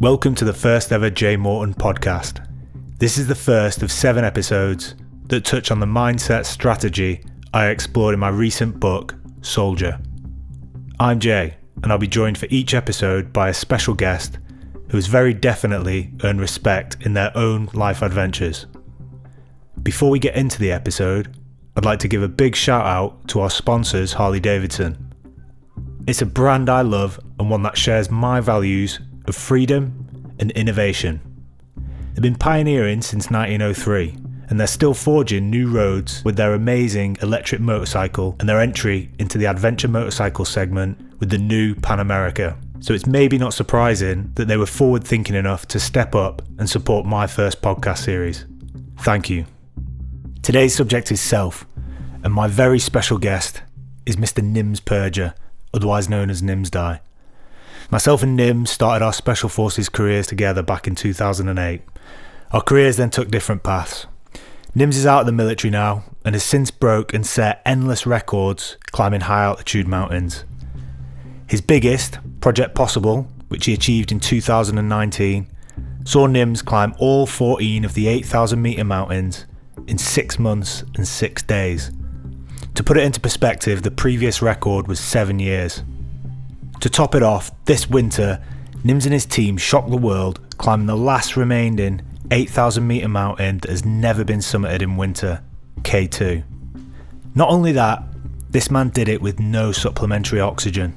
Welcome to the first ever J Morton podcast. This is the first of 7 episodes that touch on the mindset strategy I explored in my recent book, Soldier. I'm Jay, and I'll be joined for each episode by a special guest who has very definitely earned respect in their own life adventures. Before we get into the episode, I'd like to give a big shout out to our sponsors, Harley-Davidson. It's a brand I love and one that shares my values of freedom and innovation. They've been pioneering since 1903, and they're still forging new roads with their amazing electric motorcycle and their entry into the adventure motorcycle segment with the new Pan America. So it's maybe not surprising that they were forward thinking enough to step up and support my first podcast series. Thank you. Today's subject is self, and my very special guest is Mr. Nims Purja, otherwise known as Nims Dai. Myself and Nims started our Special Forces careers together back in 2008. Our careers then took different paths. Nims is out of the military now and has since broke and set endless records climbing high altitude mountains. His biggest, Project Possible, which he achieved in 2019, saw Nims climb all 14 of the 8,000 metre mountains in 6 months and 6 days. To put it into perspective, the previous record was 7 years. To top it off, this winter, Nims and his team shocked the world, climbing the last remaining 8,000 metre mountain that has never been summited in winter, K2. Not only that, this man did it with no supplementary oxygen.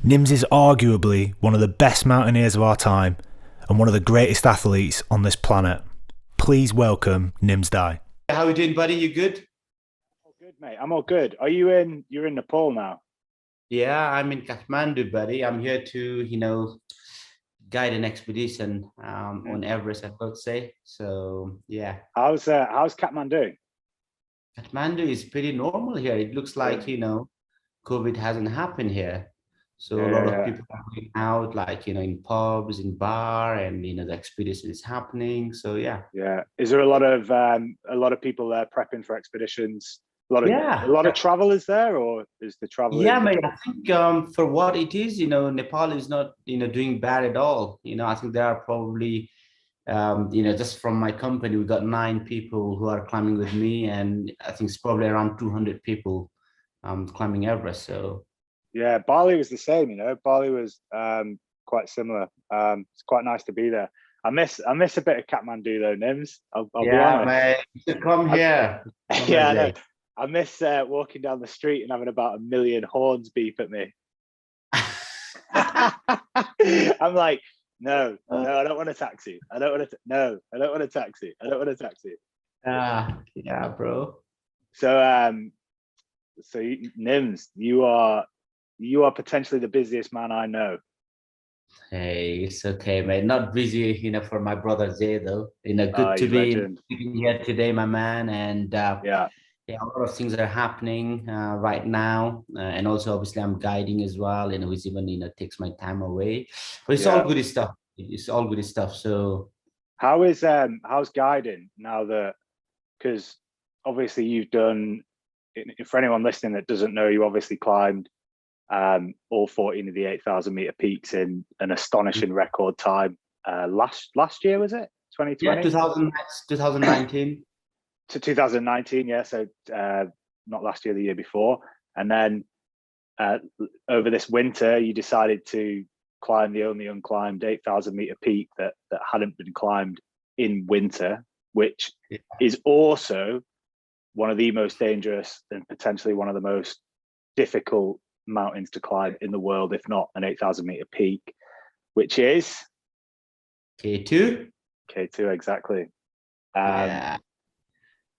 Nims is arguably one of the best mountaineers of our time and one of the greatest athletes on this planet. Please welcome Nims Dai. How are you doing, buddy? You good? All good, mate. I'm all good. You're in Nepal now? Yeah, I'm in Kathmandu, buddy. I'm here to, guide an expedition on Everest, I would say. So, yeah. How's Kathmandu? Kathmandu is pretty normal here. It looks like, COVID hasn't happened here. So a lot of people are going out, like, in pubs, in bar, and, the expedition is happening. So, yeah. Yeah. Is there a lot of people there prepping for expeditions? A lot of travelers there, or is the travel? Yeah, mate. I think for what it is, Nepal is not, doing bad at all. I think there are probably, just from my company, we got 9 people who are climbing with me, and I think it's probably around 200 people climbing Everest. So yeah, Bali was the same. Bali was quite similar. It's quite nice to be there. I miss a bit of Kathmandu though, Nims. I'll be honest. Mate, you should come here. Yeah, I know. I miss walking down the street and having about 1 million horns beep at me. I'm like, no, I don't want a taxi. I don't want a taxi. Yeah, bro. So Nims, you are potentially the busiest man I know. Hey, it's okay, mate. Not busy, for my brother Jay though. Good to be here today, my man. And yeah, a lot of things are happening right now, and also obviously I'm guiding as well, which even takes my time away. But it's all good stuff. It's all good stuff. So, how's guiding now that? Because obviously you've done. For anyone listening that doesn't know, you obviously climbed all 14 of the 8,000 meter peaks in an astonishing record time. Last year, was it 2020? Yeah, 2019. To 2019, yeah. So not last year, the year before. And then over this winter, you decided to climb the only unclimbed 8,000 meter peak that hadn't been climbed in winter, which is also one of the most dangerous and potentially one of the most difficult mountains to climb in the world, if not an 8,000 meter peak, which is K2. K2, exactly. Yeah.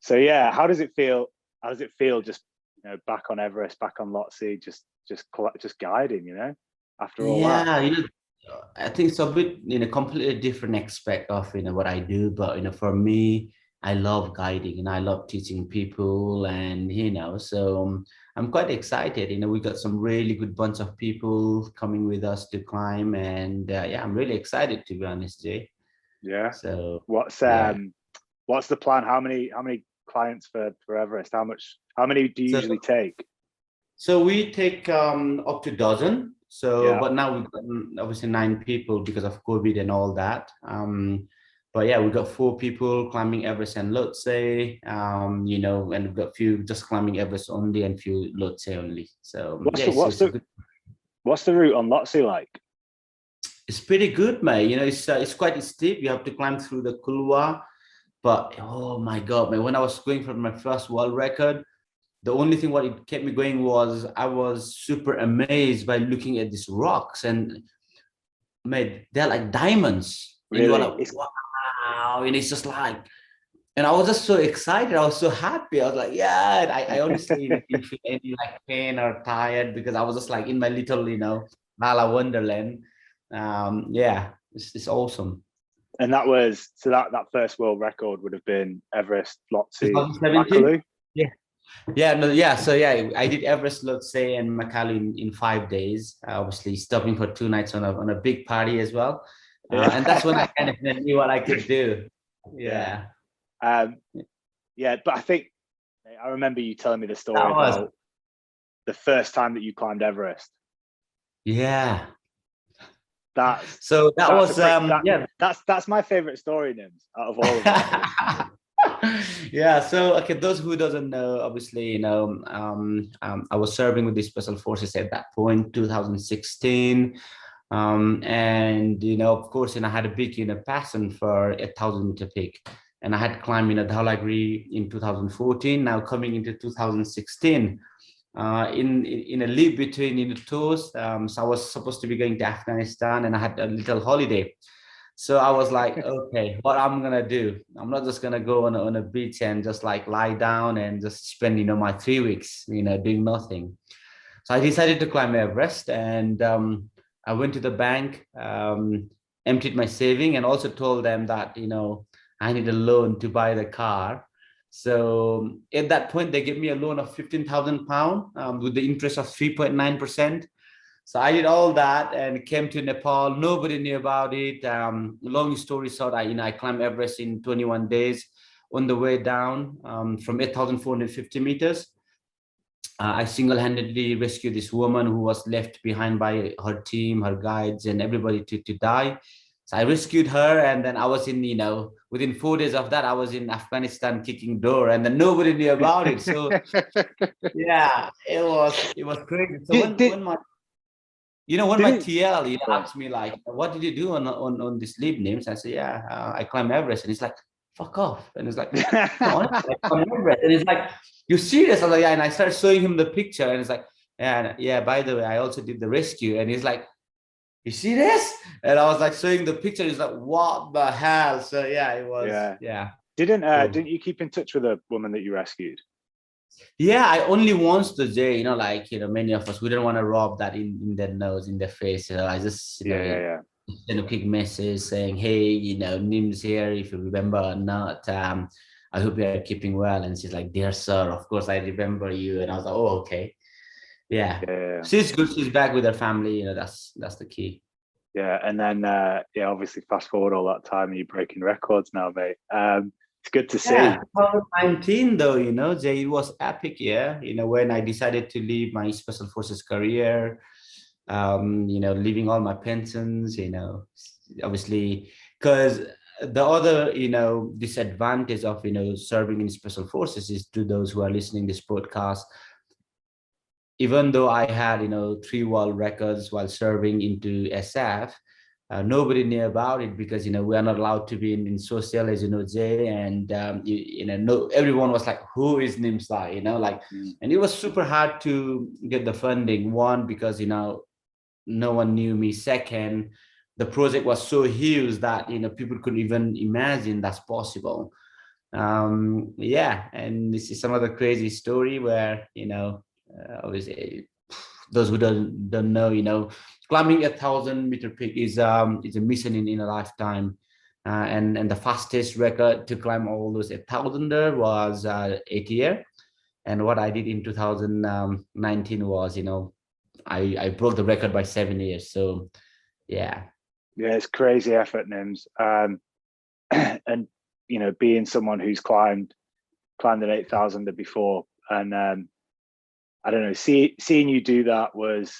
So yeah, how does it feel? How does it feel just back on Everest, back on Lhotse, just guiding, after all that? Yeah, I think it's a bit completely different aspect of what I do, but for me, I love guiding and I love teaching people, and so I'm quite excited. We got some really good bunch of people coming with us to climb, and I'm really excited, to be honest, Jay. Yeah. So what's the plan? How many clients for Everest? How many do you usually take? So we take up to 12. So, but now we've got obviously 9 people because of COVID and all that. But yeah, we've got 4 people climbing Everest and Lhotse, you know, and we've got a few just climbing Everest only and few Lhotse only. So what's the route on Lhotse like? It's pretty good, mate. You know, it's quite steep. You have to climb through the couloir. But oh my God, man, when I was going for my first world record, the only thing what it kept me going was I was super amazed by looking at these rocks, and mate, they're like diamonds. Really? And you're like, wow. And it's just like, and I was just so excited. I was so happy. I was like, yeah. I honestly didn't feel any like pain or tired because I was just like in my little, you know, Lala Wonderland. Yeah, it's awesome. And that was, so that first world record would have been Everest, Lhotse, 2017? Yeah. So yeah, I did Everest, Lhotse, and Makalu in 5 days. Obviously, stopping for 2 nights on a big party as well, and that's when I kind of knew what I could do. Yeah. But I think I remember you telling me the story about the first time that you climbed Everest. Yeah. That's my favorite story, Nims, out of all of them. Yeah, so okay, those who doesn't know, obviously, you know, I was serving with the special forces at that point, 2016, and you know, of course, and I had a big, you know, passion for a 1,000-meter peak, and I had climbed, you know, Dhaulagiri in 2014. Now coming into 2016, in a leap between, you know, tours, so I was supposed to be going to Afghanistan, and I had a little holiday. So I was like, okay, what I'm gonna do? I'm not just gonna go on a beach and just like lie down and just spend, you know, my 3 weeks, you know, doing nothing. So I decided to climb Everest, and I went to the bank, emptied my saving, and also told them that, you know, I need a loan to buy the car. So at that point, they gave me a loan of £15,000 with the interest of 3.9%. So I did all that and came to Nepal. Nobody knew about it. Long story short, I climbed Everest in 21 days. On the way down from 8,450 meters, I single-handedly rescued this woman who was left behind by her team, her guides, and everybody to die. So I rescued her, and then I was in, you know, within 4 days of that, I was in Afghanistan kicking door, and then nobody knew about it. So yeah, it was crazy. So when my TL, you know, asked me like, what did you do on this leap, Nims? I said, yeah, I climbed Everest. And he's like, fuck off. And it's like, no, I climbed Everest. And he's like, you serious? I was like, yeah. And I started showing him the picture, and it's like, yeah, by the way, I also did the rescue. And he's like, you serious? And I was like showing the picture. He's like, what the hell? So yeah, it was, yeah. Didn't you keep in touch with the woman that you rescued? Yeah, I only once to say, you know, like, you know, many of us, we don't want to rub that in their nose, in their face. You know, I just, you know, send a quick message saying, hey, you know, Nims here, if you remember or not. I hope you are keeping well. And she's like, dear sir, of course I remember you. And I was like, oh, okay. Yeah. She's good. She's back with her family. You know, that's the key. Yeah. And then, obviously fast forward all that time and you're breaking records now, mate. It's good to see. 2019, though, you know, Jay, it was epic, yeah. You know, when I decided to leave my special forces career, you know, leaving all my pensions, you know, obviously, because the other, you know, disadvantage of, you know, serving in special forces is, to those who are listening to this podcast, even though I had, you know, 3 world records while serving into SF, nobody knew about it because, you know, we are not allowed to be in social, as you know, Jay, and everyone was like, who is Nims Dai, you know, like, and it was super hard to get the funding. One, because, you know, no one knew me. Second, the project was so huge that, you know, people couldn't even imagine that's possible. And this is some other crazy story where, you know, obviously those who don't know, you know, climbing 1,000-meter peak is a mission in a lifetime, and the fastest record to climb all those 1,000 there was 8 years. And what I did in 2019 was, you know, I broke the record by 7 years. So yeah, it's crazy effort, Nims. And you know, being someone who's climbed an 8,000 before, and I don't know, seeing you do that was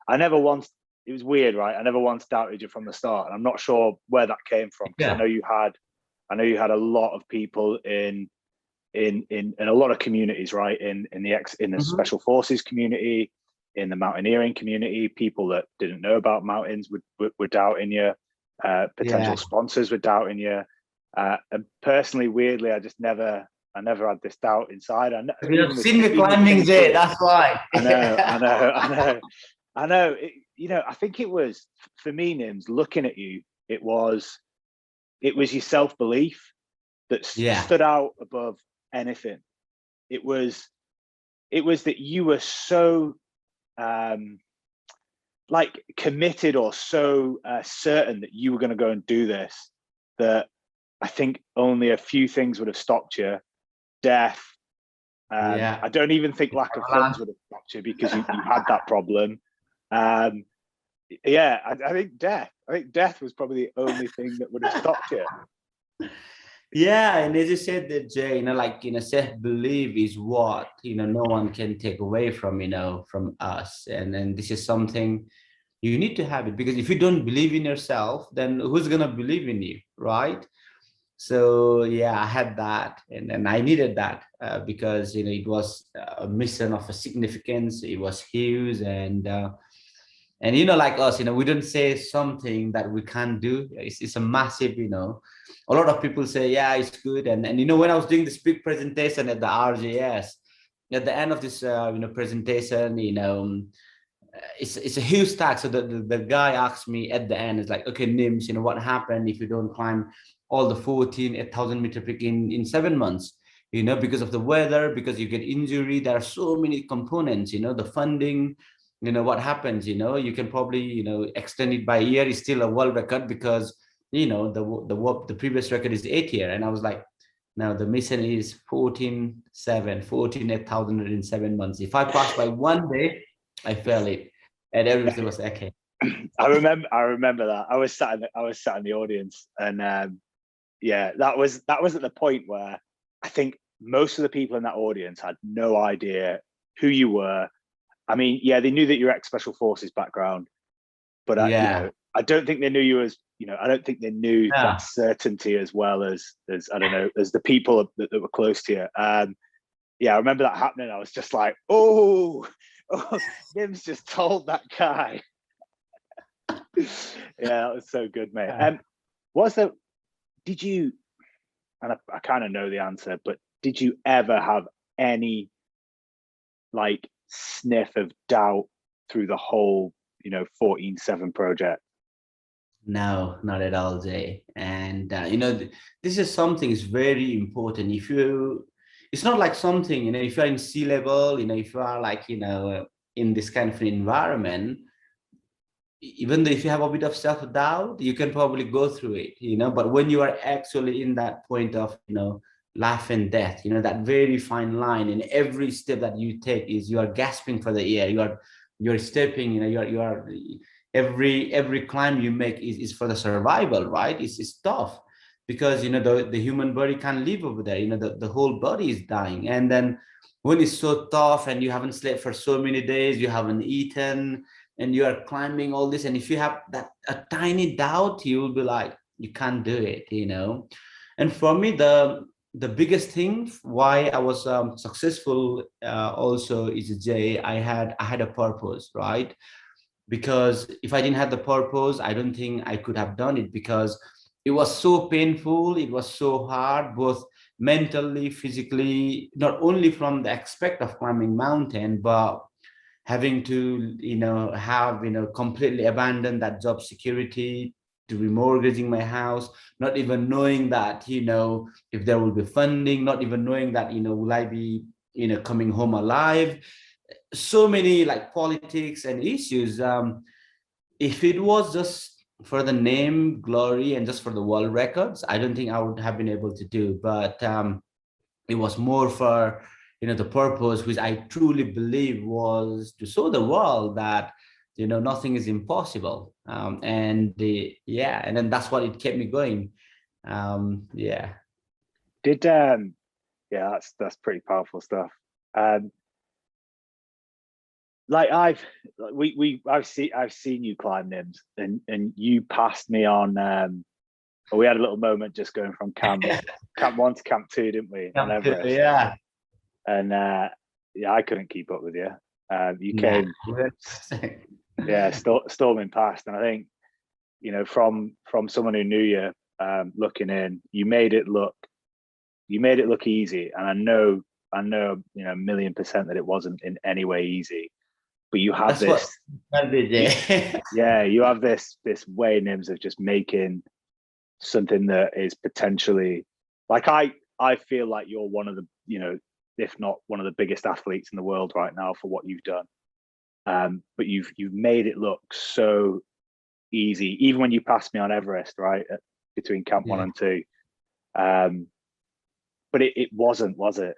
I never once, it was weird, right? I never once doubted you from the start. And I'm not sure where that came from, because I know you had a lot of people in a lot of communities, right? In the special forces community, in the mountaineering community, people that didn't know about mountains were doubting you. Potential sponsors were doubting you. And personally, weirdly, I never had this doubt inside. You've seen me climbing there, that's why. I know. I think it was, for me, Nims, looking at you, it was your self-belief that stood out above anything. It was that you were so like committed, or so certain that you were going to go and do this, that I think only a few ththings would have stopped you. Death. I don't even think lack of funds would have stopped you, because you had that problem. I think death was probably the only thing that would have stopped you. Yeah, and as you said that, Jay, self-belief is what, no one can take away from, from us. And then this is something you need to have it, because if you don't believe in yourself, then who's going to believe in you, right? So yeah, I had that, and I needed that because, it was a mission of a significance. It was huge. And like us, we don't say something that we can't do. It's a massive, a lot of people say, yeah, it's good. And when I was doing this big presentation at the RJS, at the end of this, presentation, it's a huge task. So the guy asked me at the end, it's like, okay, Nims, what happened if you don't climb all the 8,000-meter peak in 7 months? Because of the weather, because you get injury. There are so many components, the funding, what happens, you can probably, extend it by a year. It's still a world record, because, the previous record is 8 years. And I was like, now the mission is 8,000 in 7 months. If I pass by one day, I fail it. And everything was okay. I remember that. I was sat in the audience, and that was at the point where I think most of the people in that audience had no idea who you were. I mean, they knew that you're ex-special forces background, but I don't think they knew you as, I don't think they knew that certainty as well as I don't know, as the people that were close to you. I remember that happening. I was just like, oh, Nims just told that guy. That was so good, mate. Did you, and I kind of know the answer, but did you ever have any like sniff of doubt through the whole 14-7 project? No, not at all, Jay. And this is something is very important. It's not like something, if you're in sea level, if you are like, in this kind of an environment, even though if you have a bit of self-doubt, you can probably go through it, but when you are actually in that point of, life and death, that very fine line, and every step that you take is you are gasping for the air. You're stepping, you are every climb you make is for the survival, right? It's tough, because the human body can't live over there. The whole body is dying. And then when it's so tough and you haven't slept for so many days, you haven't eaten, and you are climbing all this, and if you have a tiny doubt, you will be like, you can't do it, And for me, the biggest thing why I was successful also is, Jay, I had a purpose, right? Because if I didn't have the purpose, I don't think I could have done it, because it was so painful. It was so hard, both mentally, physically, not only from the aspect of climbing mountain, but having to, completely abandon that job security, to remortgaging my house, not even knowing that, if there will be funding, not even knowing that, will I be, coming home alive. So many like politics and issues. If it was just for the name, glory, and just for the world records, I don't think I would have been able to do. But it was more for, the purpose, which I truly believe was to show the world that, nothing is impossible. And then that's what it kept me going. That's pretty powerful stuff. like I've seen you climb Nims, and you passed me on. We had a little moment just going from camp 1 to camp 2, didn't we? On Everest. Yeah. And yeah, I couldn't keep up with you. You came, storming past, and I think, you know, from someone who knew you, looking in, you made it look easy, and I know, you know, 1,000,000% that it wasn't in any way easy. But you have this, you have this way, Nims, of just making something that is potentially, like, I feel like you're one of the, you know, if not one of the biggest athletes in the world right now for what you've done. But you've made it look so easy, even when you passed me on Everest, right, between camp 1 and 2. But it wasn't, was it?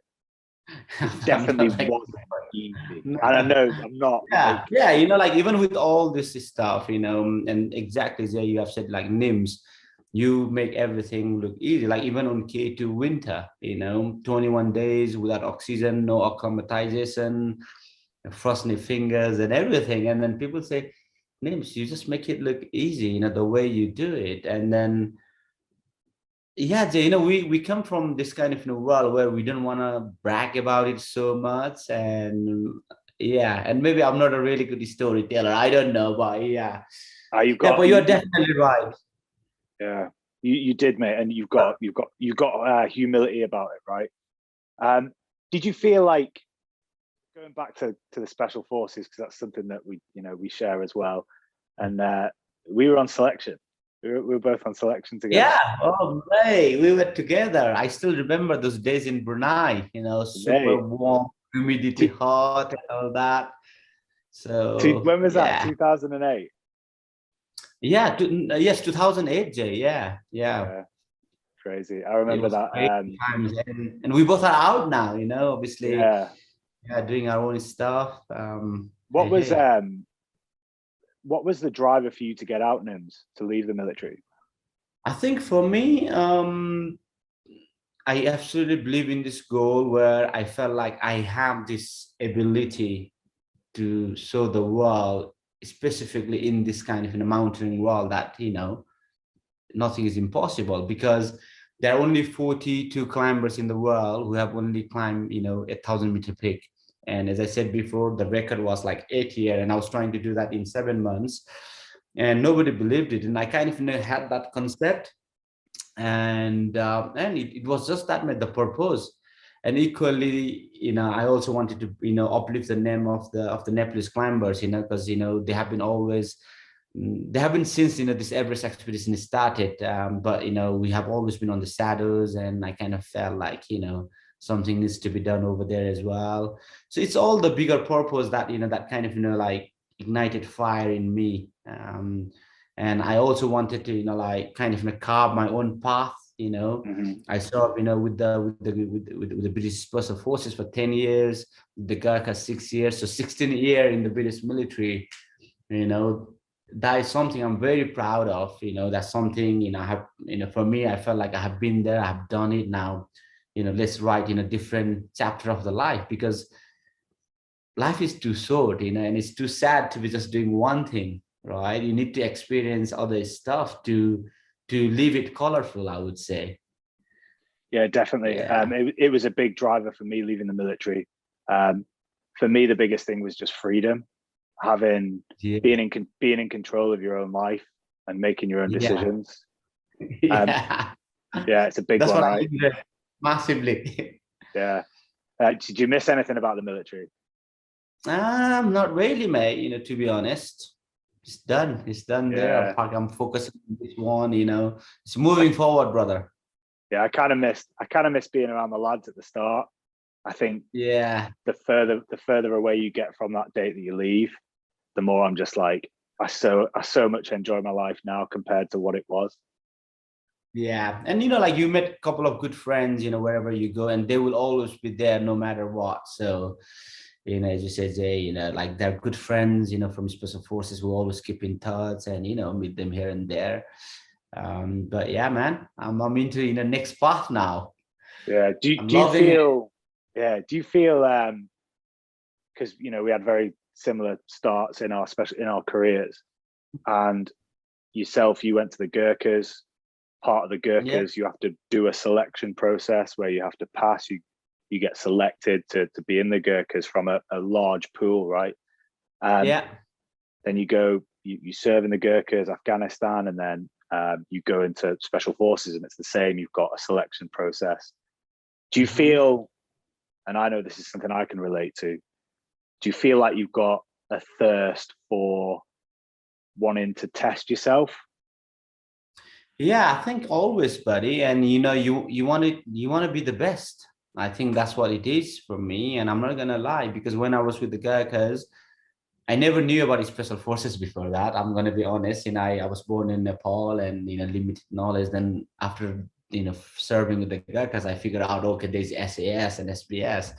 It definitely wasn't easy. And I know I'm not. Yeah, you know, like, even with all this stuff, you know, and exactly as you have said, like, Nims, you make everything look easy. Like, even on K2 winter, you know, 21 days without oxygen, no acclimatization, frosty fingers and everything. And then people say, Nims, you just make it look easy, you know, the way you do it. And then, yeah, you know, we come from this kind of, you know, world where we don't want to brag about it so much. And yeah, and maybe I'm not a really good storyteller, I don't know, but yeah. But you're definitely right. Yeah, you did, mate, and you've got humility about it, right? Did you feel like, going back to the special forces, because that's something that we share as well, and we were on selection. We were both on selection together. Yeah, oh mate, we were together. I still remember those days in Brunei, you know, super warm, humidity, hot, and all that. So when was that? 2008. Yeah, yes, 2008, Jay. Yeah. Crazy. I remember that. And we both are out now, you know, obviously. Yeah, doing our own stuff. What was the driver for you to get out, Nims, to leave the military? I think for me, I absolutely believe in this goal where I felt like I have this ability to show the world, specifically in this kind of, in a mountaineering world, that, you know, nothing is impossible, because there are only 42 climbers in the world who have only climbed, you know, 1,000-meter peak. And as I said before, the record was like 8 years, and I was trying to do that in 7 months, and nobody believed it. And I kind of, you know, had that concept, and it was just that made the purpose. And equally, you know, I also wanted to, you know, uplift the name of the Nepalese climbers, you know, because, you know, they have been since, you know, this Everest expedition started, but, you know, we have always been on the shadows, and I kind of felt like, you know, something needs to be done over there as well. So it's all the bigger purpose that, you know, that kind of, you know, like, ignited fire in me. And I also wanted to, you know, like, kind of, you know, carve my own path. You know, I served, you know, with the British Special Forces for 10 years, the Gurkha 6 years, so 16 years in the British military. You know, that is something I'm very proud of. You know, that's something, you know, I have, you know, for me, I felt like I have been there, I have done it. Now, you know, let's write in a different chapter of the life, because life is too short, you know, and it's too sad to be just doing one thing, right? You need to experience other stuff to leave it colorful, I would say. Yeah, definitely. Yeah. It was a big driver for me leaving the military. For me, the biggest thing was just freedom, being in control of your own life and making your own decisions. Yeah, it's a big one, right? Massively. Yeah. Did you miss anything about the military? Not really, mate. You know, to be honest, it's done. It's done there. I'm focusing on this one. You know, it's moving forward, brother. Yeah, I kind of miss being around the lads at the start. I think the further away you get from that date that you leave, the more I'm just like, I so much enjoy my life now compared to what it was. Yeah, and you know, like, you met a couple of good friends, you know, wherever you go, and they will always be there no matter what. So, you know, as you said, Jay, you know, like, they're good friends, you know, from Special Forces who always keep in touch, and, you know, meet them here and there. But yeah, man, I'm into, you know, next path now. Yeah. Do you feel because, you know, we had very similar starts in our careers, and yourself, you went to the Gurkhas. Part of the Gurkhas, you have to do a selection process where you have to pass. You get selected to be in the Gurkhas from a large pool, right? Then you go, you serve in the Gurkhas, Afghanistan, and then you go into special forces, and it's the same. You've got a selection process. Do you feel, and I know this is something I can relate to, do you feel like you've got a thirst for wanting to test yourself? Yeah, I think always, buddy. And you want to be the best. I think that's what it is for me. And I'm not gonna lie, because when I was with the Gurkhas, I never knew about the special forces before that. I'm gonna be honest. I was born in Nepal, and limited knowledge. Then after serving with the Gurkhas, I figured out, okay, there's SAS and SBS.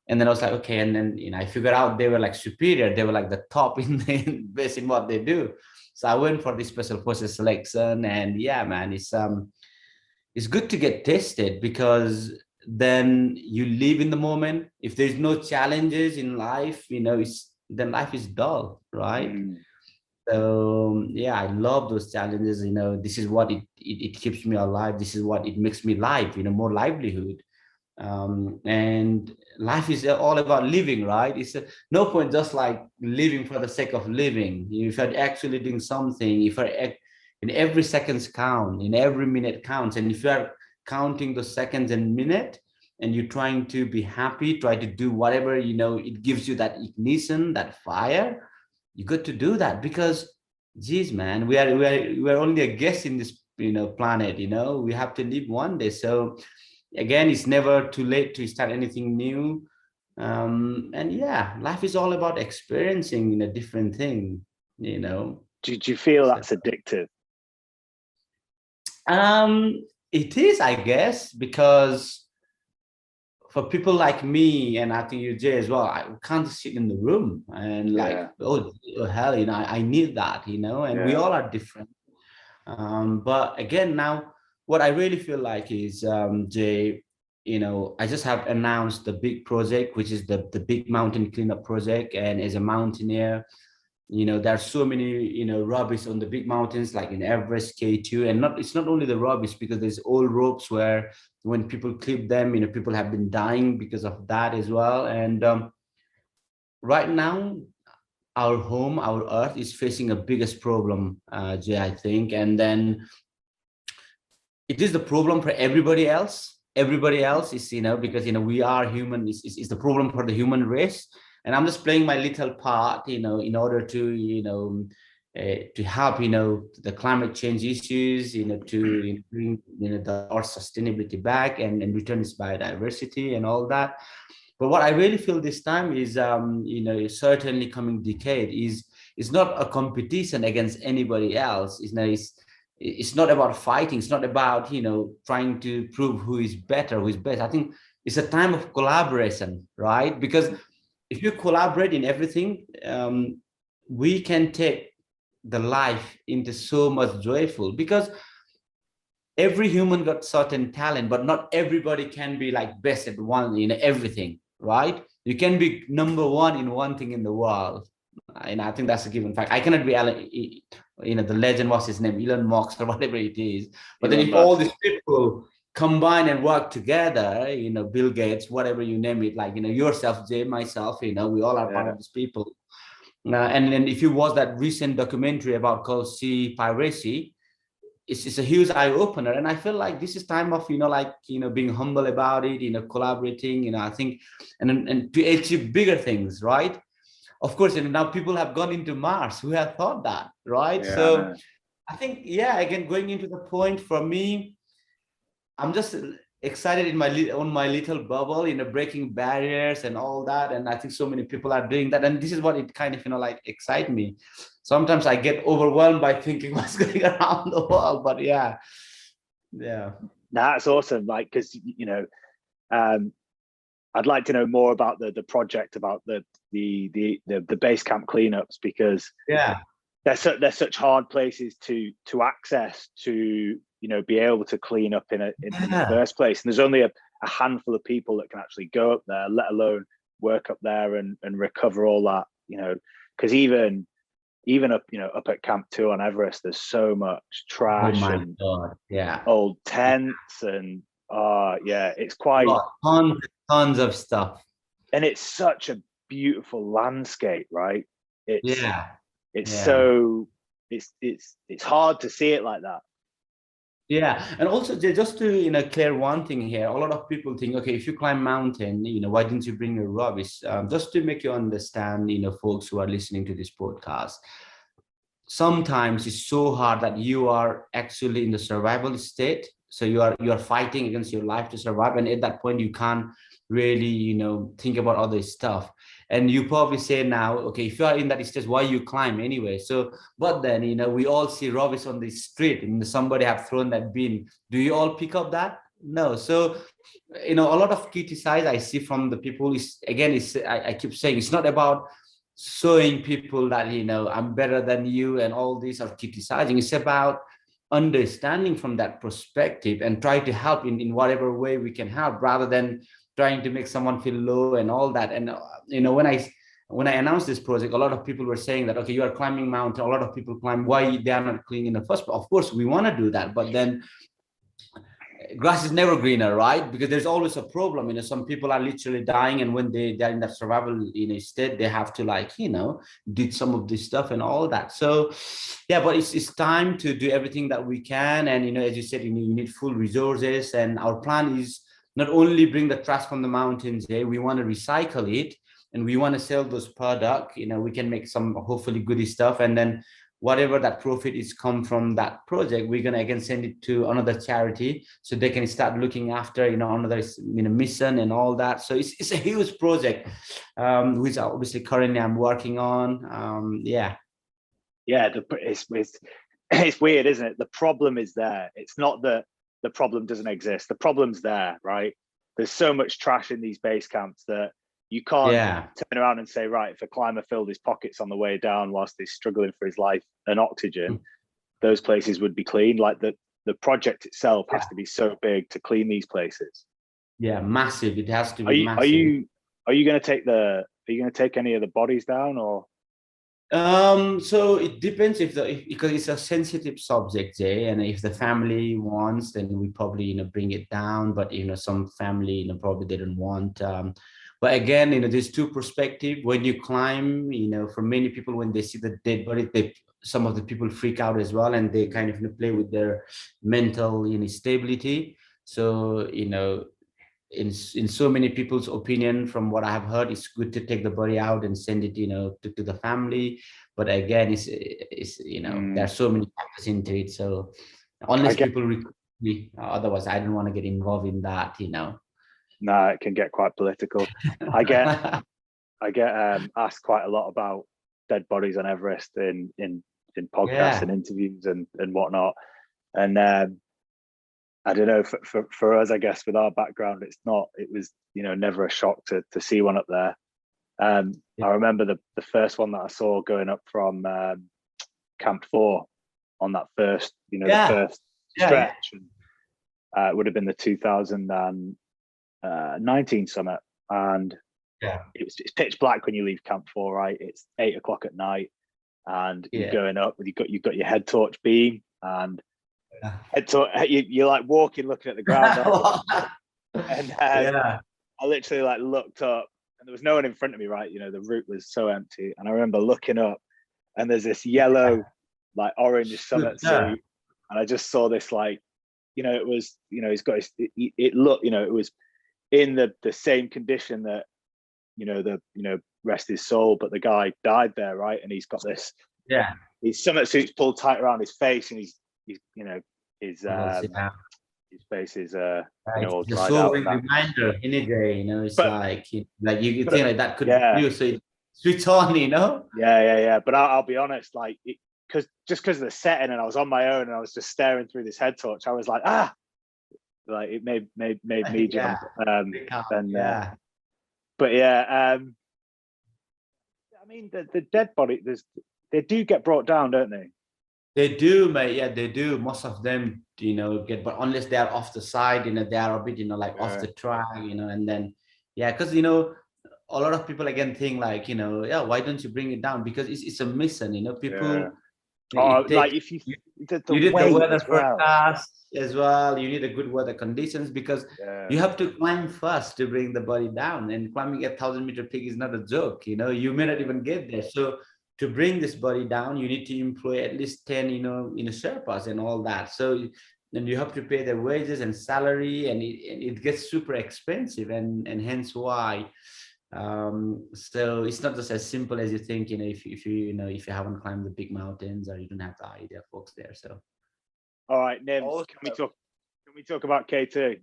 And then I was like, okay. And then I figured out they were like superior. They were like the top based in what they do. So I went for the special forces selection, and yeah, man, it's good to get tested, because then you live in the moment. If there's no challenges in life, then life is dull, right? So yeah, I love those challenges. This is what it keeps me alive. This is what it makes me live. More livelihood. And life is all about living, right? It's no point just like living for the sake of living. If you're actually doing something, if you're in every seconds count, in every minute counts, and if you're counting the seconds and minute, and you're trying to be happy, try to do whatever it gives you that ignition, that fire, you got to do that, because geez, man, we're only a guest in this planet. We have to live one day. So again, it's never too late to start anything new. And yeah, life is all about experiencing a different thing. Do you feel that's addictive? It is, I guess, because for people like me, and I think you, Jay, as well, I can't sit in the room and oh hell, I need that, and we all are different. But again, now what I really feel like is, Jay, I just have announced the big project, which is the big mountain cleanup project. And as a mountaineer, there are so many, rubbish on the big mountains, like in Everest, K2, and it's not only the rubbish, because there's old ropes where when people clip them, people have been dying because of that as well. And right now, our home, our earth is facing a biggest problem, Jay, I think. And then it is the problem for everybody else. Everybody else is, because, we are human, is the problem for the human race. And I'm just playing my little part, in order to, to help, the climate change issues, to bring, the Earth's sustainability back and return its biodiversity and all that. But what I really feel this time is, certainly coming decade is not a competition against anybody else. It's not about fighting. It's not about, trying to prove who is better, who is best. I think it's a time of collaboration, right? Because if you collaborate in everything, we can take the life into so much joyful, because every human got certain talent, but not everybody can be like best at one, everything, right? You can be number one in one thing in the world. And I think that's a given fact. I cannot be the legend, what's his name, Elon Musk or whatever it is. But then if all these people combine and work together, Bill Gates, whatever you name it, like, yourself, Jay, myself, we all are part of these people. And then if you watch that recent documentary called Sea Piracy, it's a huge eye opener. And I feel like this is time of, being humble about it, collaborating, I think, and to achieve bigger things, right? Of course, now people have gone into Mars. Who had thought that, right? Yeah, so I think, again, going into the point, for me, I'm just excited on my little bubble, breaking barriers and all that. And I think so many people are doing that. And this is what it kind of, excite me. Sometimes I get overwhelmed by thinking what's going around the world, but yeah. That's awesome. Like, because, I'd like to know more about the project, about the base camp cleanups, because they're such hard places to access, to be able to clean up in the first place. And there's only a handful of people that can actually go up there, let alone work up there and recover all you know, because even up, you know, up at Camp 2 on Everest, there's so much trash and old tents and it's quite tons of stuff. And it's such a beautiful landscape, right? So it's hard to see it like that. Yeah, and also just to, you know, clear one thing here, a lot of people think, okay, if you climb mountain, you know, why didn't you bring your rubbish? Just to make you understand, you know, folks who are listening to this podcast, sometimes it's so hard that you are actually in the survival state. So you are fighting against your life to survive, and at that point you can't really, you know, think about other stuff. And you probably say now, okay, if you are in that stage, why you climb anyway? So, but then, you know, we all see rubbish on the street and somebody have thrown that bin. Do you all pick up that? No. So, you know, a lot of criticize I see from the people is, again, I keep saying, it's not about showing people that, you know, I'm better than you and all these are criticizing. It's about understanding from that perspective and try to help in whatever way we can help, rather than trying to make someone feel low and all that. And you know, when I announced this project, a lot of people were saying that, okay, you are climbing mountain, a lot of people climb, why they are not clean in the first place? Of course we want to do that, but then grass is never greener, right? Because there's always a problem. You know, some people are literally dying, and when they're in that survival, you know, state, they have to, like, you know, did some of this stuff and all that. So yeah, but it's time to do everything that we can. And, you know, as you said, you need full resources, and our plan is not only bring the trash from the mountains, we want to recycle it, and we want to sell those products. You know, we can make some hopefully goody stuff, and then whatever that profit is come from that project, we're gonna again send it to another charity, so they can start looking after, you know, another, you know, mission and all that. So it's a huge project, which obviously currently I'm working on. It's weird, isn't it? The problem is there. It's not that the problem doesn't exist. The problem's there, right? There's so much trash in these base camps that you can't turn around and say, right, if a climber filled his pockets on the way down whilst he's struggling for his life and oxygen, those places would be clean. Like the project itself has to be so big to clean these places. Yeah, massive. It has to be massive. Are you going to take any of the bodies down, or? So it depends because it's a sensitive subject, Jay, and if the family wants, then we probably, you know, bring it down. But, you know, some family, you know, probably they don't want. But again, you know, there's two perspectives. When you climb, you know, for many people, when they see the dead body, some of the people freak out as well, and they kind of, you know, play with their mental, you know, stability. So, you know, in so many people's opinion, from what I have heard, it's good to take the body out and send it, you know, to the family. But again, it's you know, there are so many factors into it. So unless people request me, otherwise I don't want to get involved in that, you know. No, it can get quite political. I get asked quite a lot about dead bodies on Everest in podcasts and interviews and whatnot. And I don't know, for us, I guess, with our background, it was, you know, never a shock to see one up there. I remember the first one that I saw going up from Camp 4 on that first, you know, the first stretch. And, it would have been the 2019 summit, and it's pitch black when you leave Camp 4, right? It's 8 o'clock at night, and you're going up with you've got your head torch beam, and you're like walking, looking at the ground. And I literally like looked up, and there was no one in front of me, right? You know, the route was so empty, and I remember looking up, and there's this yellow, like orange summit suit, and I just saw this, like, you know, it was, you know, he's got it looked, you know, it was in the same condition that, you know, rest his soul, but the guy died there, right? And he's got this, his summit suit's pulled tight around his face, and he's you know, his face is you know, all dried out. Reminder in a day, you know, it's like you think like that could be you, so it switch on, you know. But I'll be honest, like, because of the setting, and I was on my own, and I was just staring through this head torch, I was like, like it made me jump. But I mean, the dead body, they do get brought down, don't they? They do, mate. Yeah, they do. Most of them, you know, but unless they are off the side, you know, they are a bit, you know, like off the track, you know, and then, because, you know, a lot of people again think like, yeah, why don't you bring it down? Because it's a mission, people. Like if you need the weather well. forecast as well. You need a good weather conditions, because you have to climb first to bring the body down, and climbing a 1,000-meter peak is not a joke. You may not even get there. So to bring this body down, you need to employ at least 10 Sherpas and all that. So then you have to pay their wages and salary, and it gets super expensive, and hence why so it's not just as simple as you think, if you haven't climbed the big mountains, or you don't have the idea folks there. So all right, Nims, can we talk about K2?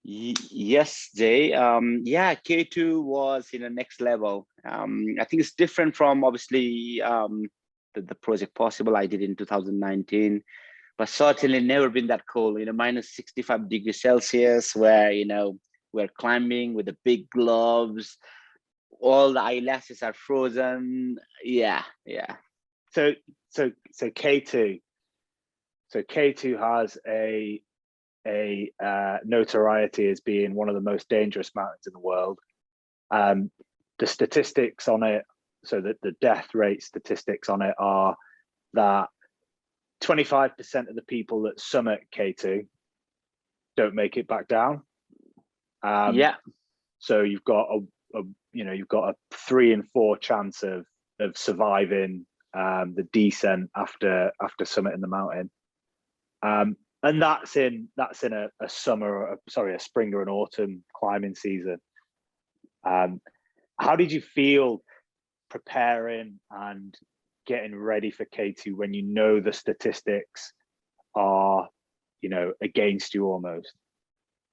Yes, Jay. K2 was next level. I think it's different from obviously the Project Possible I did in 2019, but certainly never been that cold. Minus 65 degrees Celsius, where we're climbing with the big gloves, all the eyelashes are frozen. Yeah. So K2 has a notoriety as being one of the most dangerous mountains in the world. The statistics on it, so that the death rate statistics on it are that 25% of the people that summit K2 don't make it back down. So you've got a 3 in 4 chance of surviving the descent after summiting the mountain. And that's in a spring or an autumn climbing season. How did you feel preparing and getting ready for K2 when the statistics are against you almost?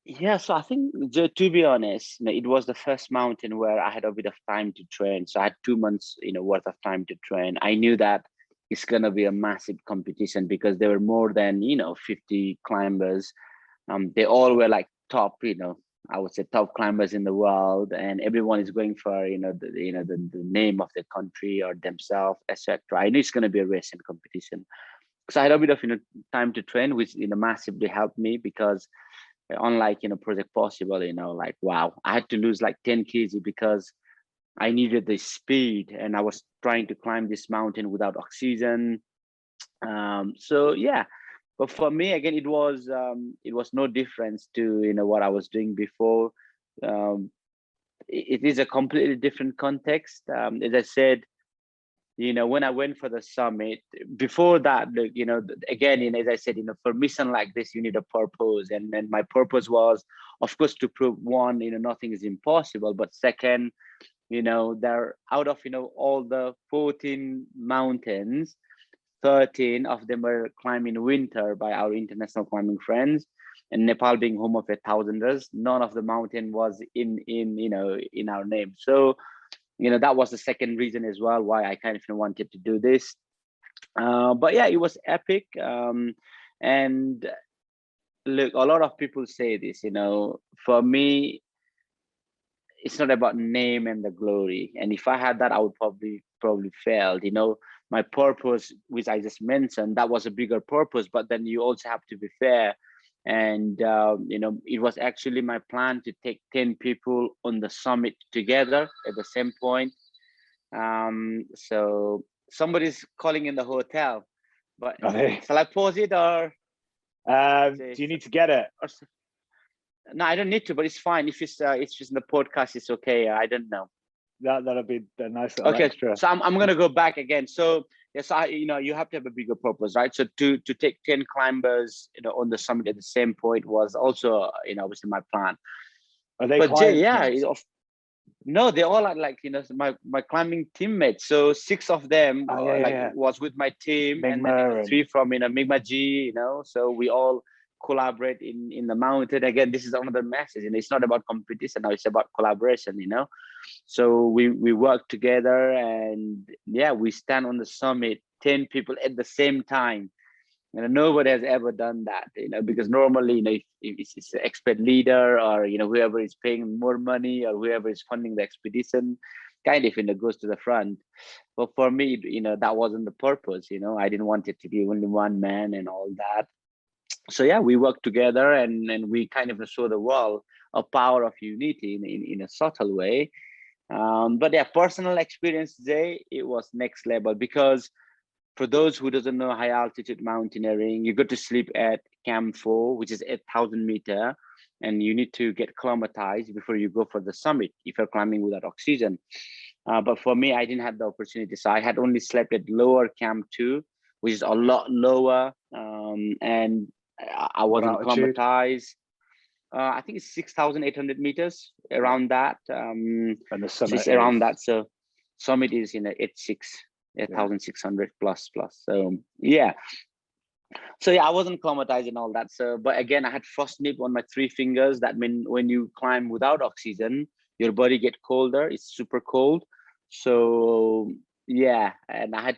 Yeah, so I think, to be honest, it was the first mountain where I had a bit of time to train. So I had 2 months worth of time to train. I knew that it's going to be a massive competition, because there were more than 50 climbers. They all were like top, I would say top climbers in the world, and everyone is going for the name of their country or themselves, etc. I knew it's going to be a race and competition, so I had a bit of time to train, which massively helped me, because unlike Project Possible, wow, I had to lose like 10 kg because I needed the speed, and I was trying to climb this mountain without oxygen. So yeah, but for me, again, it was no difference to what I was doing before. It is a completely different context. As I said, when I went for the summit, before that, again, as I said, for a mission like this, you need a purpose. And my purpose was, of course, to prove, one, nothing is impossible. But second, there, out of, all the 14 mountains, 13 of them were climbed in winter by our international climbing friends. And Nepal being home of 1,000ers, none of the mountain was in our name. So, that was the second reason as well why I kind of wanted to do this. But yeah, it was epic. And look, a lot of people say this, for me, it's not about name and the glory. And if I had that, I would probably fail. My purpose, which I just mentioned, that was a bigger purpose, but then you also have to be fair. And, it was actually my plan to take 10 people on the summit together at the same point. So somebody's calling in the hotel, but shall I pause it, or? Do you need to get it? No, I don't need to, but it's fine. If it's just in the podcast, it's okay. I don't know. That'll be a nice little extra. So I'm gonna go back again. So yes, you have to have a bigger purpose, right? So to take 10 climbers, on the summit at the same point was also, obviously my plan. Are they? But Jay, no, they all are like, my climbing teammates. So 6 of them was with my team, and then 3 from Migma G. So we all collaborate in the mountain. Again, this is another message, it's not about competition now, it's about collaboration. So we work together, and yeah, we stand on the summit, 10 people at the same time. Nobody has ever done that, because normally, if it's the expert leader, or whoever is paying more money, or whoever is funding the expedition, kind of goes to the front. But for me, that wasn't the purpose. I didn't want it to be only one man and all that. So yeah, we worked together, and we kind of show the world, a power of unity in a subtle way. But yeah, personal experience, Jay, it was next level, because for those who doesn't know high altitude mountaineering, you go to sleep at Camp 4, which is 8,000 meter, and you need to get acclimatized before you go for the summit if you're climbing without oxygen. But for me, I didn't have the opportunity. So I had only slept at lower Camp 2, which is a lot lower. And I wasn't acclimatized. I think it's 6,800 meters, around that. And the summit is around that. So summit is 8,600 plus. So yeah. So yeah, I wasn't acclimatized and all that. So, but again, I had frost nip on my 3 fingers. That means when you climb without oxygen, your body get colder. It's super cold. So yeah, and I had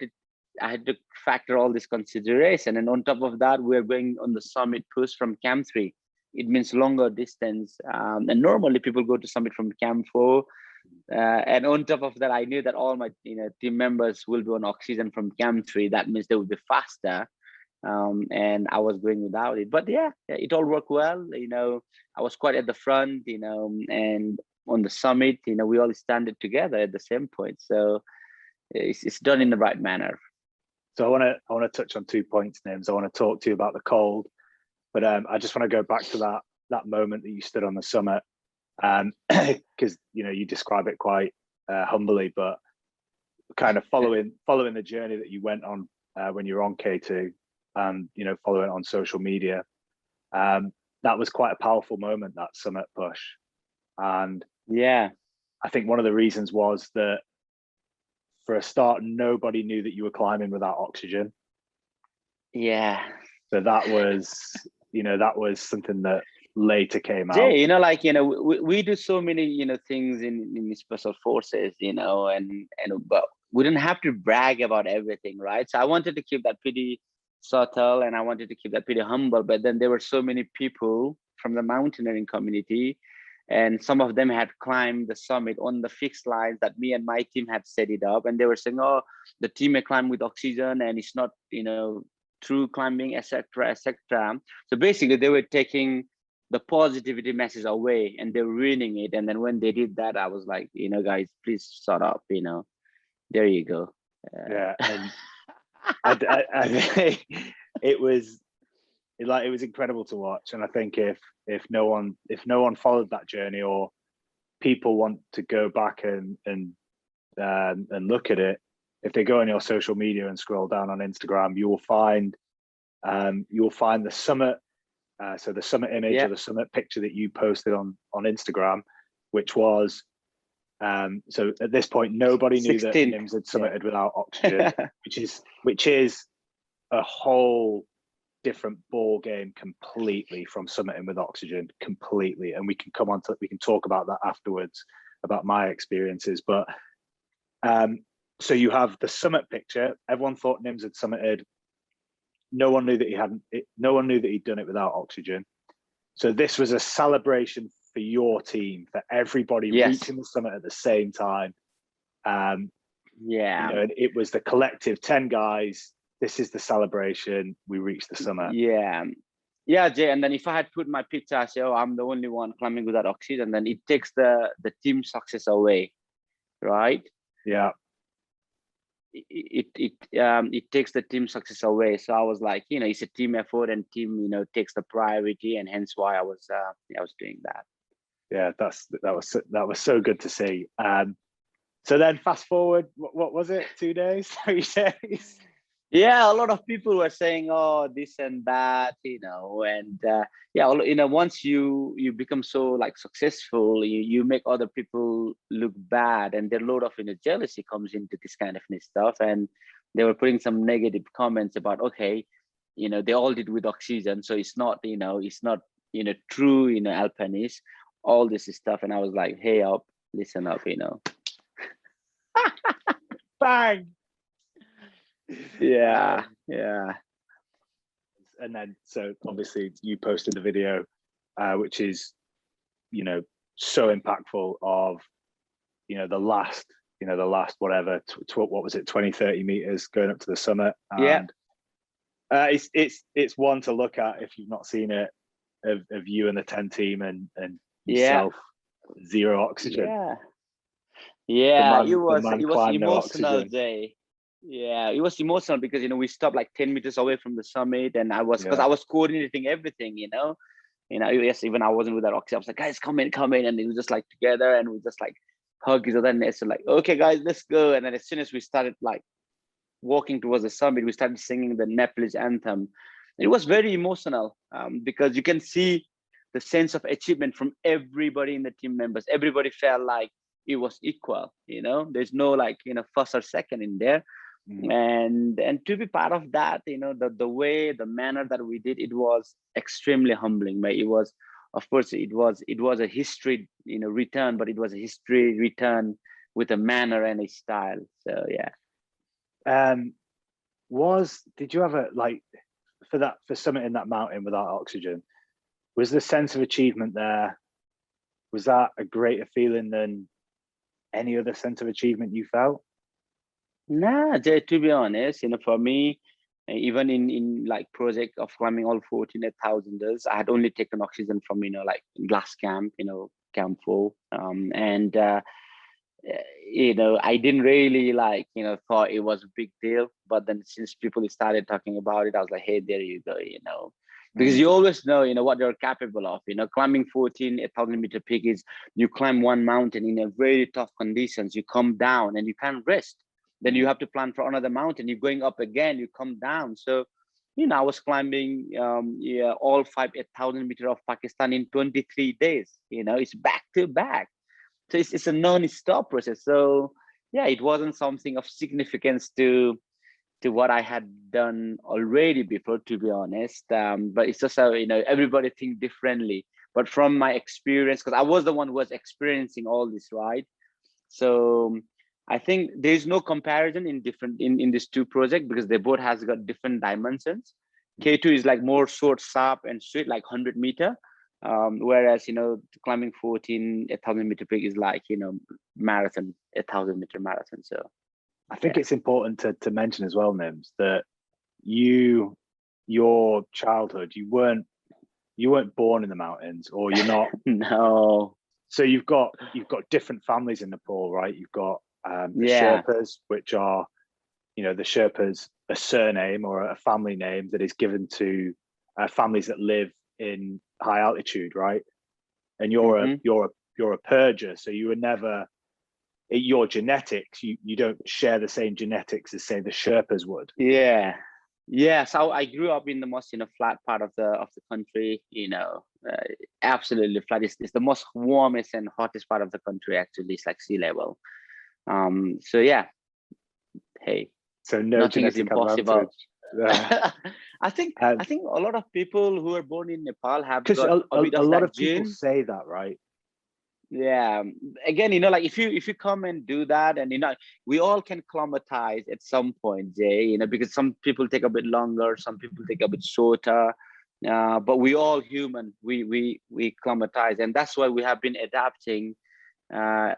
to factor all this consideration. And on top of that, we're going on the summit push from Camp 3. It means longer distance. And normally people go to summit from Camp 4. And on top of that, I knew that all my team members will be on oxygen from Camp 3. That means they will be faster. And I was going without it. But yeah, it all worked well. I was quite at the front, and on the summit, we all stand together at the same point. So it's done in the right manner. So I want to touch on 2 points, Nims. I want to talk to you about the cold, but I just want to go back to that moment that you stood on the summit, because you describe it quite humbly, but kind of following the journey that you went on when you were on K2, and following on social media. That was quite a powerful moment, that summit push. And yeah, I think one of the reasons was that for a start, nobody knew that you were climbing without oxygen. Yeah. So that was something that later came out. Jay, we do so many, things in special forces, but we didn't have to brag about everything, right? So I wanted to keep that pretty subtle, and I wanted to keep that pretty humble. But then there were so many people from the mountaineering community, and some of them had climbed the summit on the fixed lines that me and my team had set it up, and they were saying, "Oh, the team may climb with oxygen, and it's not, true climbing, etc., etc." So basically, they were taking the positivity message away, and they were ruining it. And then when they did that, I was like, guys, please shut up. There you go. Yeah. And I think it was incredible to watch. And I think if no one followed that journey, or people want to go back and look at it, if they go on your social media and scroll down on Instagram, you will find the summit. So the summit image, or the summit picture that you posted on Instagram, which was, so at this point, nobody knew 16. That Nims had summited without oxygen, which is a whole different ball game completely from summiting with oxygen completely. And we can talk about that afterwards, about my experiences. But so you have the summit picture. Everyone thought Nims had summited. No one knew that he hadn't. No one knew that he'd done it without oxygen. So this was a celebration for your team, for everybody reaching the summit at the same time. It was the collective 10 guys. This is the celebration. We reached the summit. Yeah, Jay. And then if I had put my picture, I say, "Oh, I'm the only one climbing without oxygen," then it takes the team success away, right? Yeah. It takes the team success away. So I was like, it's a team effort, and team, takes the priority, and hence why I was doing that. Yeah, that was so good to see. So then fast forward, what was it? 2 days, 3 days? Yeah, a lot of people were saying, "Oh, this and that," and once you become so successful, you make other people look bad, and their load of jealousy comes into this kind of stuff. And they were putting some negative comments about, okay, they all did with oxygen, so it's not true, alpinist, all this stuff. And I was like, "Hey, listen up, Bang. Yeah. And then, so obviously you posted the video, which is, so impactful of, the last whatever, what was it, 20, 30 meters going up to the summit. And it's one to look at if you've not seen it, of you and the 10 team, and yourself zero oxygen. It was emotional day. Yeah, it was emotional because we stopped like 10 meters away from the summit, and I was coordinating everything. Yes, even I wasn't with that oxygen. I was like, guys, come in, and we were just like together, and we just like hug each other, and it's like, okay, guys, let's go. And then as soon as we started like walking towards the summit, we started singing the Nepalese anthem. It was very emotional because you can see the sense of achievement from everybody in the team members. Everybody felt like it was equal. There's no like first or second in there. And to be part of that, the manner that we did, it was extremely humbling. But it was, of course, it was a history return, but it was a history return with a manner and a style. So yeah. Did you ever like for summiting that mountain without oxygen, was the sense of achievement there, was that a greater feeling than any other sense of achievement you felt? Nah, Jay, to be honest, for me, even in like project of climbing all 14 8,000ers, I had only taken oxygen from like glass camp, camp 4, and I didn't really like thought it was a big deal. But then since people started talking about it, I was like, hey, there you go, because you always know what you're capable of. Climbing 14 8,000-meter peak is you climb one mountain in a very tough conditions, you come down and you can't rest. Then you have to plan for another mountain. You're going up again, you come down. So, I was climbing all 5 8,000 meters of Pakistan in 23 days. It's back to back. So it's a non-stop process. So yeah, it wasn't something of significance to what I had done already before, to be honest. But it's just how, everybody think differently. But from my experience, because I was the one who was experiencing all this, right? So I think there's no comparison in these two projects because they both has got different dimensions. K2 is like more short, sharp, and straight, like 100 meter. Whereas climbing 14 8,000-meter peak is like marathon, 1,000-meter marathon. So I think it's important to mention as well, Nims, that your childhood, you weren't born in the mountains, or you're not. No. So you've got different families in Nepal, right? You've got the Sherpas, which are, the Sherpas, a surname or a family name that is given to families that live in high altitude, right? And you're a Purja, so you were never, your genetics, you don't share the same genetics as say the Sherpas would. So I grew up in the most flat part of the country. Absolutely flat. It's the most warmest and hottest part of the country. Actually, it's like sea level. So yeah, hey, so nothing is impossible. I think a lot of people who are born in Nepal have got a lot of people say that, right? Yeah, again, like if you come and do that, and we all can climatize at some point, Jay, because some people take a bit longer, some people take a bit shorter, but we all human, we climatize, and that's why we have been adapting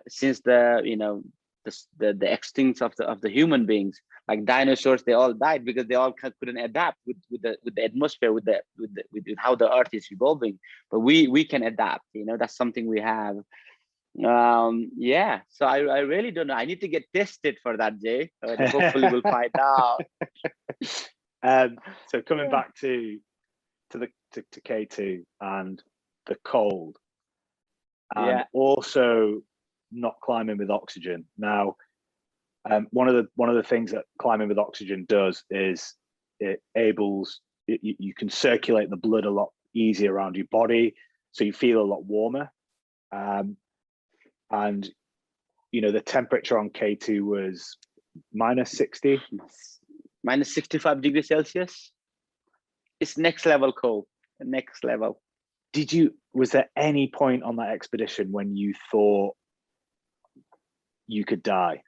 since the extinct of the human beings. Like dinosaurs, they all died because they all couldn't adapt with the atmosphere, with how the earth is evolving. But we can adapt. That's something we have. So I really don't know. I need to get tested for that, Jay. Hopefully we'll find out. So coming back to K2 and the cold, and also not climbing with oxygen. Now, one of the things that climbing with oxygen does is you can circulate the blood a lot easier around your body, so you feel a lot warmer. And the temperature on K2 was -60, -65 degrees Celsius. It's next level cold. Next level. Was there any point on that expedition when you thought you could die?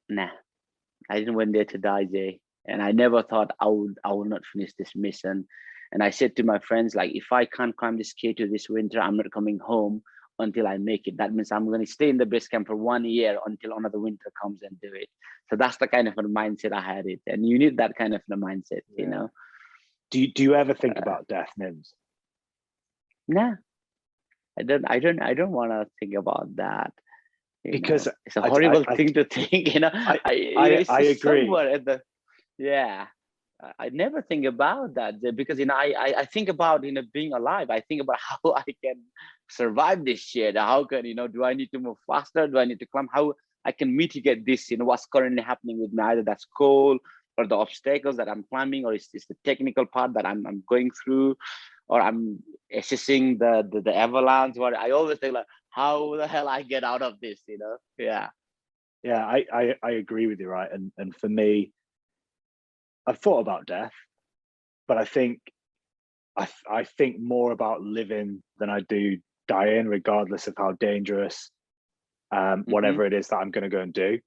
Nah, I didn't went there to die, Jay. And I never thought I would not finish this mission. And I said to my friends, like, if I can't climb this K2 this winter, I'm not coming home until I make it. That means I'm going to stay in the base camp for 1 year until another winter comes and do it. So that's the kind of a mindset I had it. And you need that kind of a mindset, Do you ever think about death, Nims? Nah, I don't want to think about that. Because it's a horrible thing to think. I agree. Somewhere at the, yeah. I never think about that, because I think about being alive. I think about how I can survive this shit. How can do I need to move faster? Do I need to climb? How I can mitigate this? What's currently happening with me? Either that's cold, or the obstacles that I'm climbing, or it's the technical part that I'm going through, or I'm assessing the avalanche. What I always think, like, how the hell I get out of this? Yeah. Yeah, I agree with you, right? And for me, I've thought about death, but I think I think more about living than I do dying, regardless of how dangerous whatever it is that I'm going to go and do,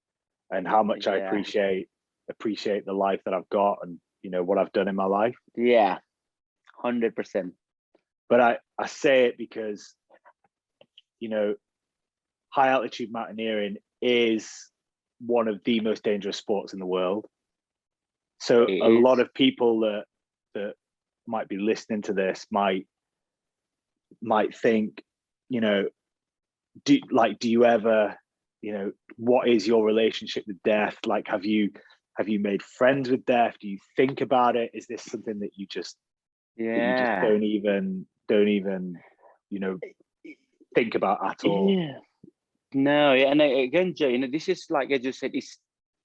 and how much I appreciate the life that I've got, and what I've done in my life. Yeah, 100%. But I say it because high altitude mountaineering is one of the most dangerous sports in the world. So a lot of people that might be listening to this might think, do you ever, what is your relationship with death? Like, have you made friends with death? Do you think about it? Is this something that you just don't even think about at all? Yeah. No, and again, Joe, this is like, as you said,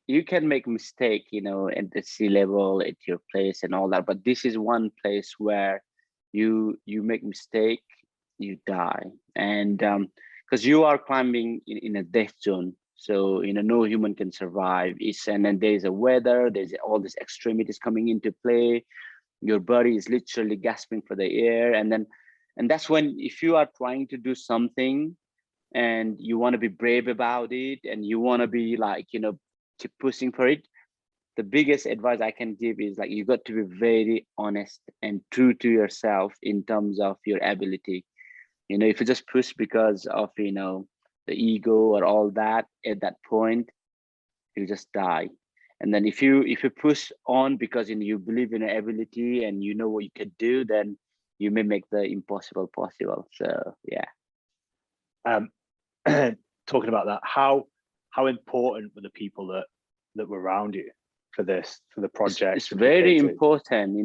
you can make mistake, at the sea level, at your place and all that, but this is one place where you make mistake, you die. And because you are climbing in a death zone, so no human can survive. And then there's a weather, there's all these extremities coming into play. Your body is literally gasping for the air, and that's when, if you are trying to do something and you want to be brave about it, and you want to be like, keep pushing for it, the biggest advice I can give is, like, you got to be very honest and true to yourself in terms of your ability. If you just push because of the ego or all that, at that point you just die. And then if you push on because you believe in your ability and you know what you can do, then you may make the impossible possible. So yeah. Talking about that, how important were the people that were around you for the project? It's very important,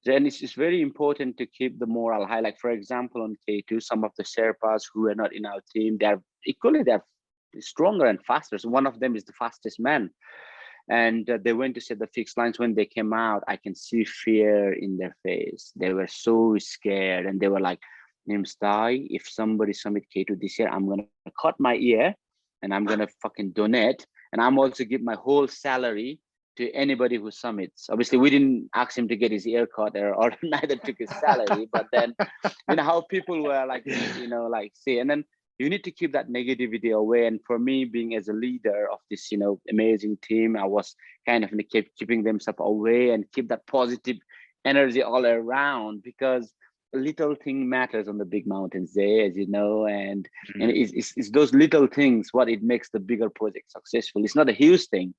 Then it's very important to keep the morale high. Like, for example, on K2, some of the Sherpas who are not in our team, they're stronger and faster. So one of them is the fastest man. And they went to set the fixed lines. When they came out, I can see fear in their face. They were so scared, and they were like, Nims Dai, if somebody summit K2 this year, I'm going to cut my ear and I'm going to fucking donate. And I'm also give my whole salary to anybody who summits. Obviously, we didn't ask him to get his ear cut or neither took his salary, but then, how people were like, like, see, and then you need to keep that negativity away. And for me, being as a leader of this, amazing team, I was kind of keeping themselves away and keep that positive energy all around, because a little thing matters on the big mountains there, as you know, and it's those little things what it makes the bigger project successful. It's not a huge thing,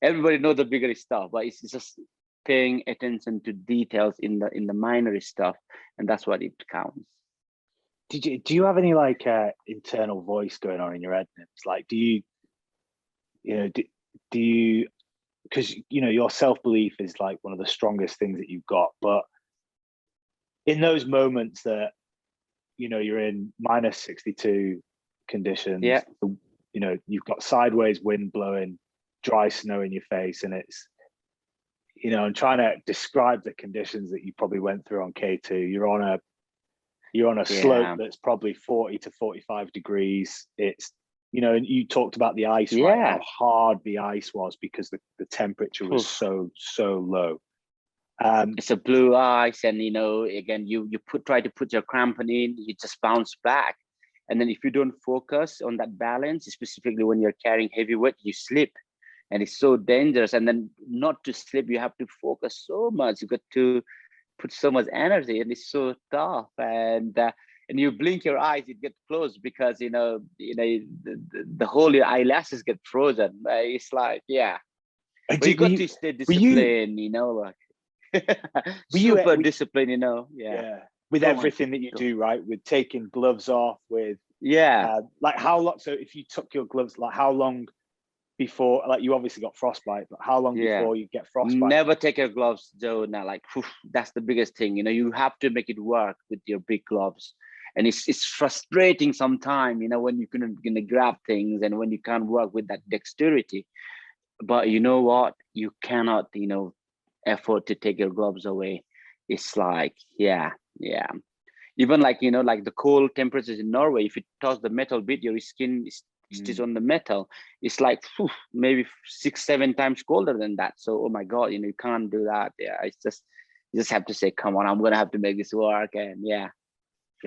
everybody knows the bigger stuff, but it's just paying attention to details in the minor stuff, and that's what it counts. Do you have any like internal voice going on in your head? Like, do you because your self-belief is like one of the strongest things that you've got, but in those moments that you're in minus 62 conditions, you've got sideways wind blowing, dry snow in your face, and it's I'm trying to describe the conditions that you probably went through on K2. You're on a slope that's probably 40 to 45 degrees. It's and you talked about the ice, right? How hard the ice was because the temperature was so low. It's a blue ice, and again, you try to put your crampon in, you just bounce back, and then if you don't focus on that balance, specifically when you're carrying heavy weight, you slip, and it's so dangerous. And then not to slip, you have to focus so much. You got to put so much energy, and it's so tough. And you blink your eyes, it gets closed because the whole your eyelashes get frozen. It's like but you got to stay disciplined, like. Super disciplined, with everything that you do, right? With taking gloves off, with like how long? So if you took your gloves, like how long before? Like you obviously got frostbite, but how long before you get frostbite? Never take your gloves, Joe. Now, like that's the biggest thing. You know, you have to make it work with your big gloves, and it's frustrating sometimes. You know, when you couldn't gonna grab things and when you can't work with that dexterity. But you know what? You cannot, you know, afford to take your gloves away. It's like, even like, you know, like the cold temperatures in Norway, if you touch the metal bit, your skin is on the metal. It's like maybe 6-7 times colder than that. So, oh my God, you know, you can't do that. Yeah, it's just, you just have to say, come on, I'm going to have to make this work. And yeah,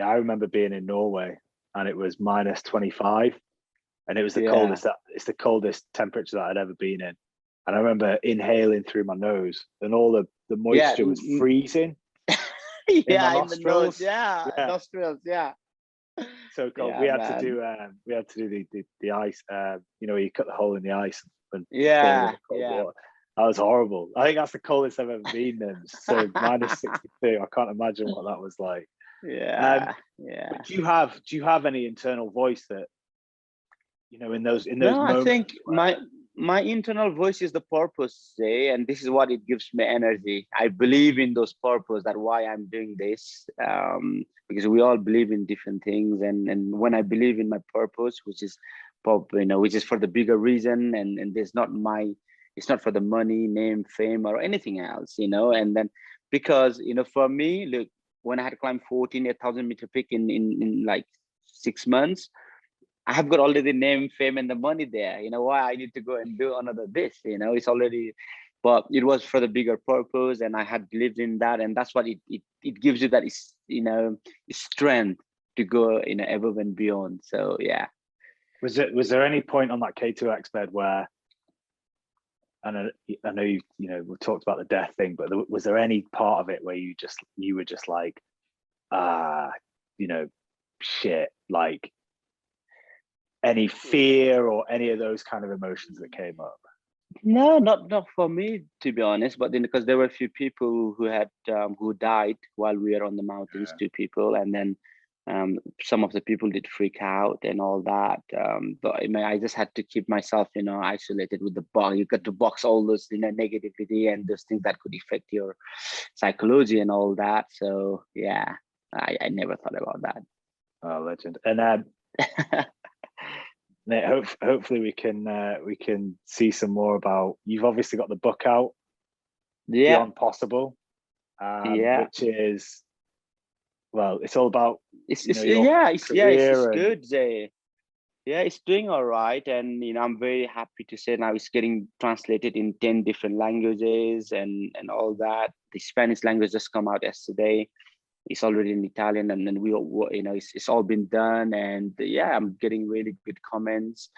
I remember being in Norway and it was minus 25 and it was the coldest, it's the coldest temperature that I'd ever been in. And I remember inhaling through my nose and all the moisture was freezing. In the nose, nostrils, so cold. We had to do the ice, you know, you cut the hole in the ice and water. That was horrible. I think that's the coldest I've ever been in. So minus 62. I can't imagine what that was like. But do you have any internal voice that, you know, in those moments? I think my internal voice is the purpose, and this is what it gives me energy. I believe in those purpose. That's why I'm doing this, because we all believe in different things, and when I believe in my purpose, which is which is for the bigger reason, and there's not it's not for the money, name, fame, or anything else, you know. And then because, you know, for me, look, when I had climbed 8,000 meter peak in like 6 months, I have got already name, fame, and the money there. You know, why I need to go and do another this? You know, it's already, but it was for the bigger purpose, and I had believed in that, and that's what it gives you, that is, you know, strength to go, you know, above and beyond. So yeah. Was there any point on that K2X bed where, and I know you know we talked about the death thing, but was there any part of it where you were just like, you know, shit, like, any fear or any of those kind of emotions that came up? No, not for me, to be honest. But then, because there were a few people who had who died while we were on the mountains, 2 people, and then some of the people did freak out and all that. But I mean, I just had to keep myself, you know, isolated with the box. You got to box all those, you know, negativity and those things that could affect your psychology and all that. So yeah, I never thought about that. Oh, legend. And hopefully we can see some more about, you've obviously got the book out, Beyond Possible, which is, well, it's all about, it's good, Jay. Yeah, it's doing all right, and you know, I'm very happy to say now it's getting translated in 10 different languages and all that. The Spanish language just come out yesterday. It's already in Italian, and then we, you know, it's all been done, and I'm getting really good comments.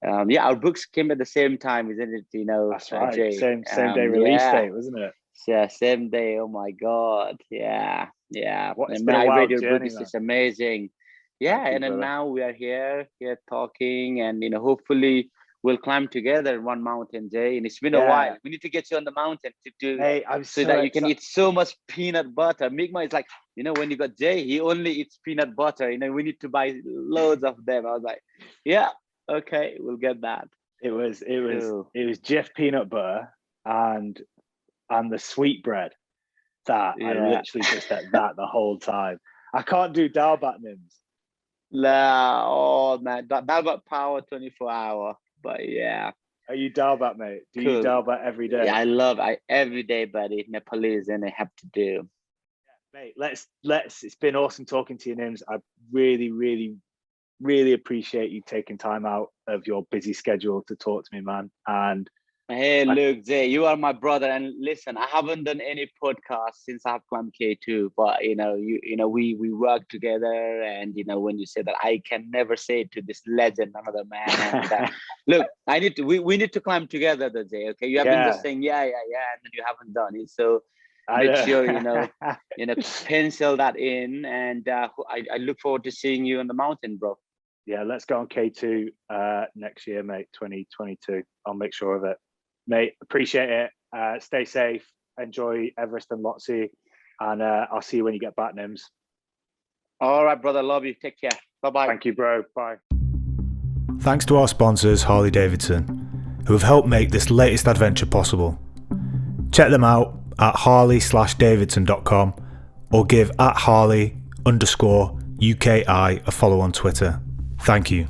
Our books came at the same time, isn't it? You know, that's right. Jay? Same day release date, wasn't it? Yeah, same day. Oh my God, yeah. It's been I read your book. It's amazing. Yeah, and then now we are here talking, and you know, hopefully we'll climb together in one mountain, Jay. And it's been a while. We need to get you on the mountain so that you can eat so much peanut butter. Migma is like, you know, when you got Jay, he only eats peanut butter. You know, we need to buy loads of them. I was like, yeah, okay, we'll get that. It was Jif peanut butter and the sweet bread. That I literally just ate that the whole time. I can't do dalbat, Nims. Nah, oh man, dalbat power 24 hour. But yeah. Are you dalbat, mate? Do you dalbat every day? Yeah, I love every day, buddy. Nepalese, and I have to do. Yeah, mate, let's. It's been awesome talking to you, Nims. I really, really, really appreciate you taking time out of your busy schedule to talk to me, man. And hey, look, Jay, you are my brother, and listen, I haven't done any podcast since I've climbed K2, but you know, we work together, and you know, when you say that, I can never say to this legend, another man. And, look, we need to climb together, though, Jay. Okay, you have been just saying yeah, and then you haven't done it, so make sure you know pencil that in, and I look forward to seeing you on the mountain, bro. Yeah, let's go on K2 next year, mate. 2022. I'll make sure of it. Mate, appreciate it. Stay safe. Enjoy Everest and Lhotse. And I'll see you when you get back, Nims. All right, brother. Love you. Take care. Bye-bye. Thank you, bro. Bye. Thanks to our sponsors, Harley Davidson, who have helped make this latest adventure possible. Check them out at harley/davidson.com or give @Harley_UKI a follow on Twitter. Thank you.